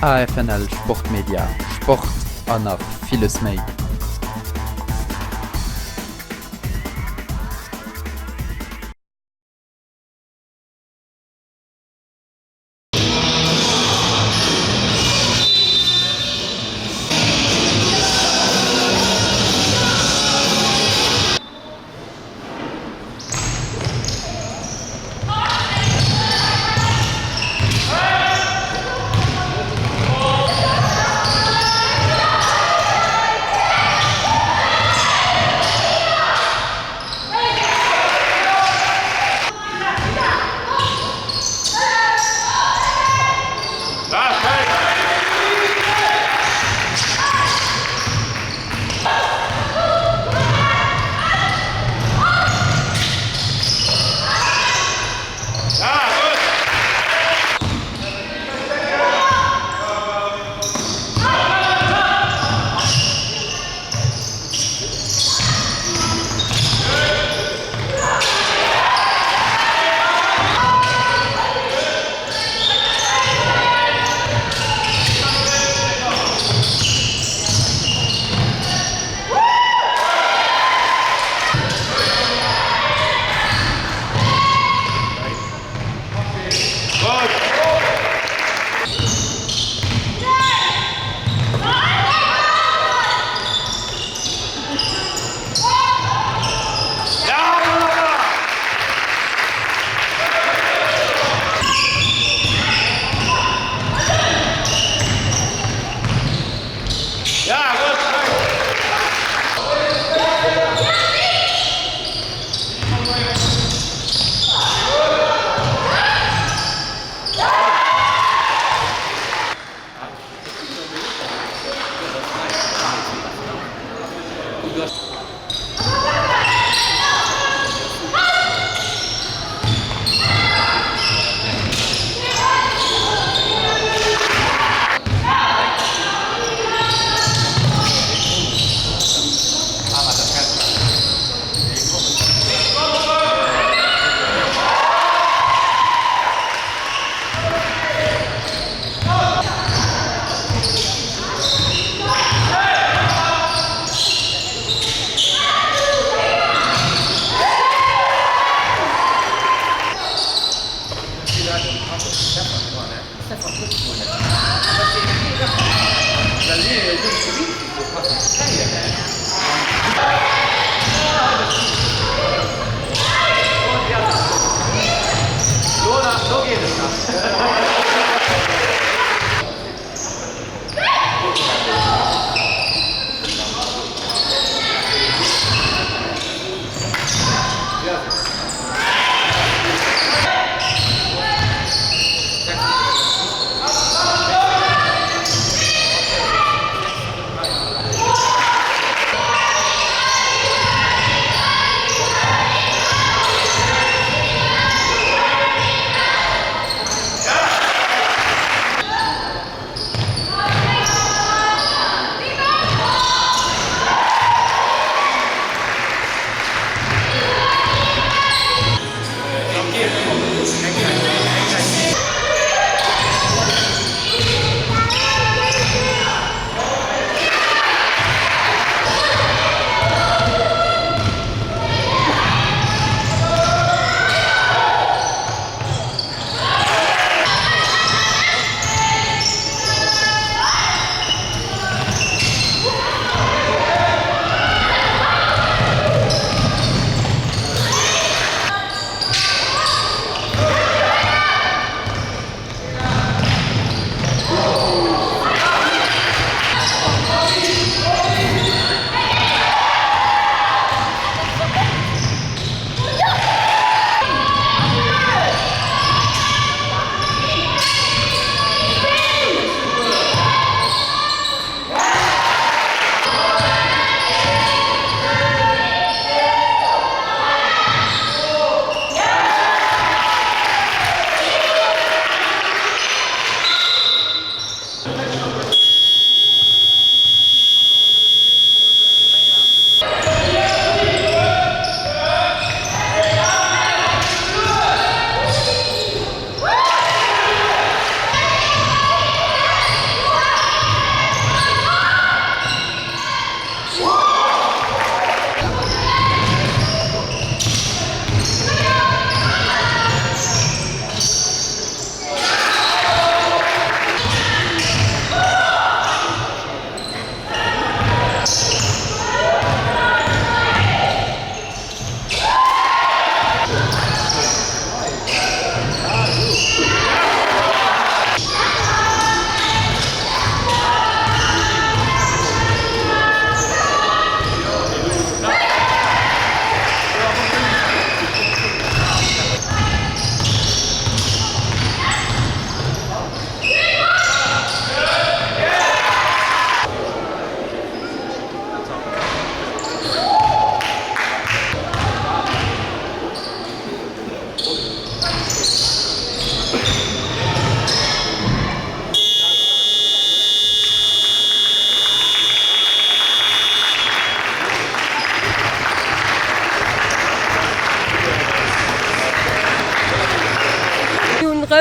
AFNL Sportmedia, Sport an nach vieles méi.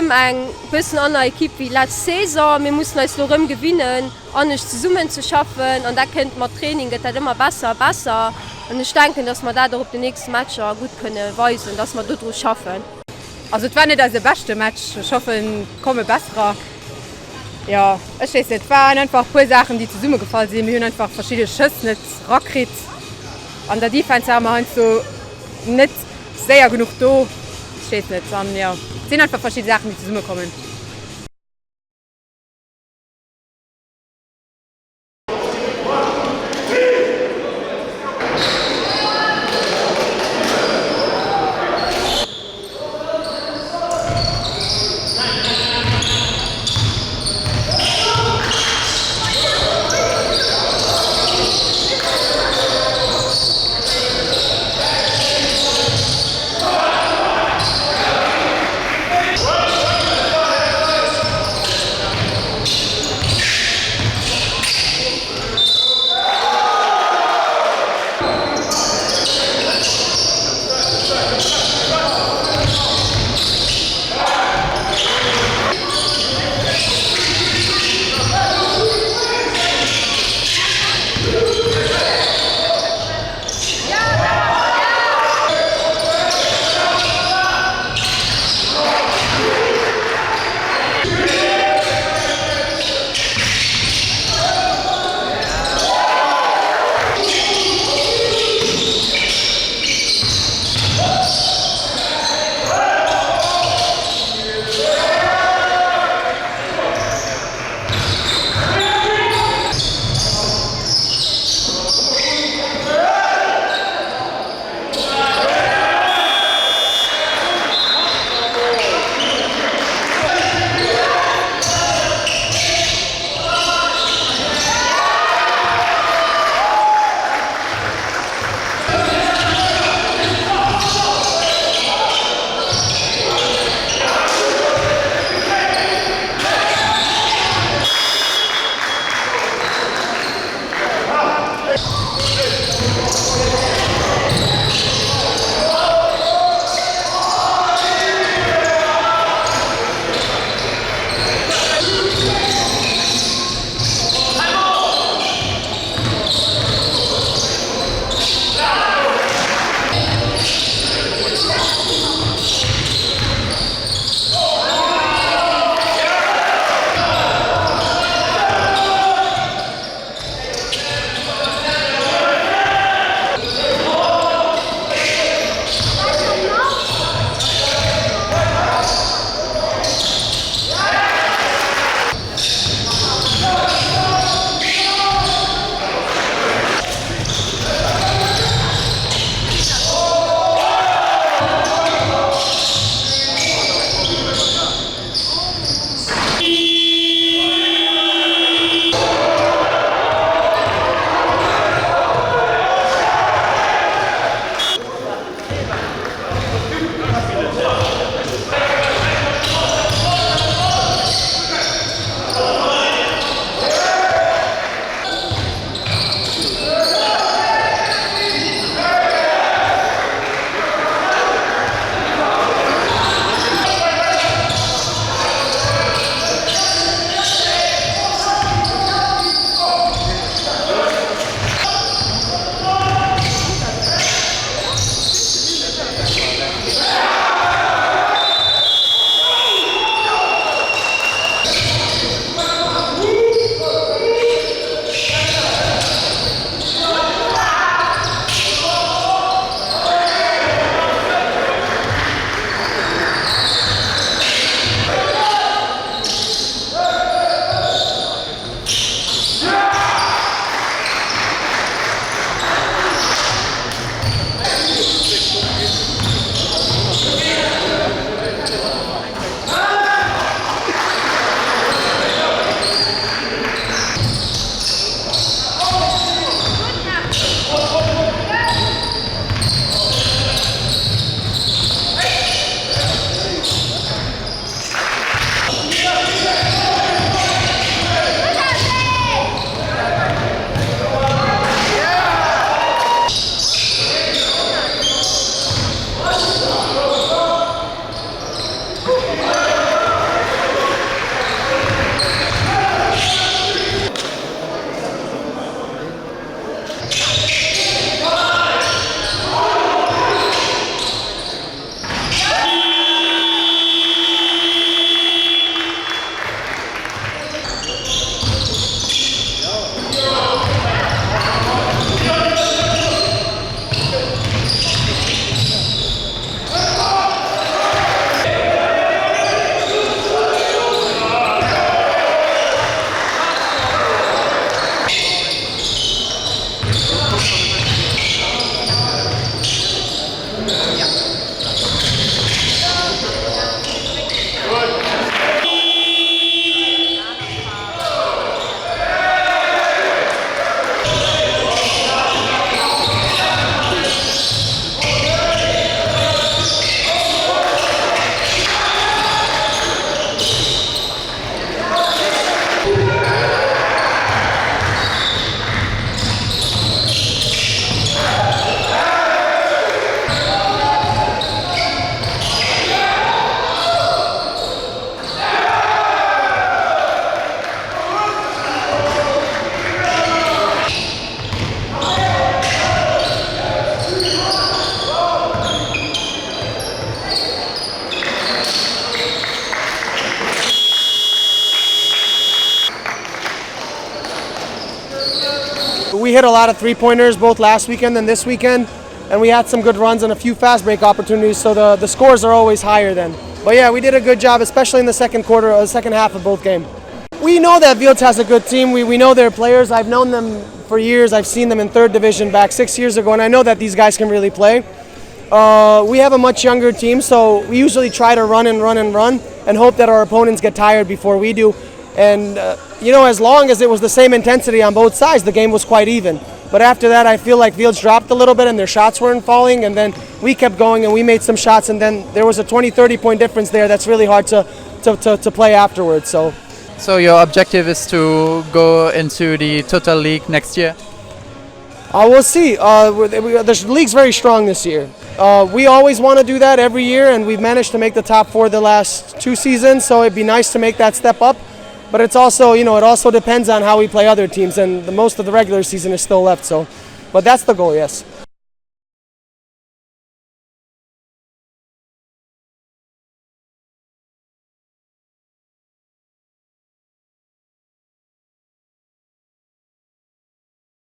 Lorem eng bisschen an der Equipe wie letzte Saison. Wir mussten als Lorem gewinnen, an nicht zusammen zu schaffen. Und da kennt man Training, geht halt immer besser. Und ich denke, dass wir da auf die nächsten Matcher gut können weisen, dass wir dort schaffen. Also es war nicht das beste Match. Ich hoffe, es kommen besser. Ja, ich weiß nicht, es waren einfach ein paar Sachen, die zusammengefallen sind. Wir haben einfach verschiedene Schüsse nicht rausgekriegt. An der Defense haben wir so nicht sehr genug da. Ich weiß nicht. Und ja, es sind einfach verschiedene Sachen, die zusammenkommen. hit a lot of three-pointers both last weekend and this weekend, and we had some good runs and a few fast break opportunities, so the scores are always higher then. But yeah, we did a good job, especially in the second half of both games. We know that Wields has a good team. We know their players. I've known them for years. I've seen them in third division back 6 years ago, and I know that these guys can really play. We have a much younger team, so we usually try to run and hope that our opponents get tired before we do. And as long as it was the same intensity on both sides, the game was quite even. But after that, I feel like Wields dropped a little bit and their shots weren't falling, and then we kept going and we made some shots, and then there was a 20-30 point difference there that's really hard to play afterwards. So your objective is to go into the Total League next year? We'll see. The league's very strong this year. We always want to do that every year, and we've managed to make the top 4 the last 2 seasons, so it'd be nice to make that step up. But it's also, it also depends on how we play other teams, and most of the regular season is still left. But that's the goal, yes.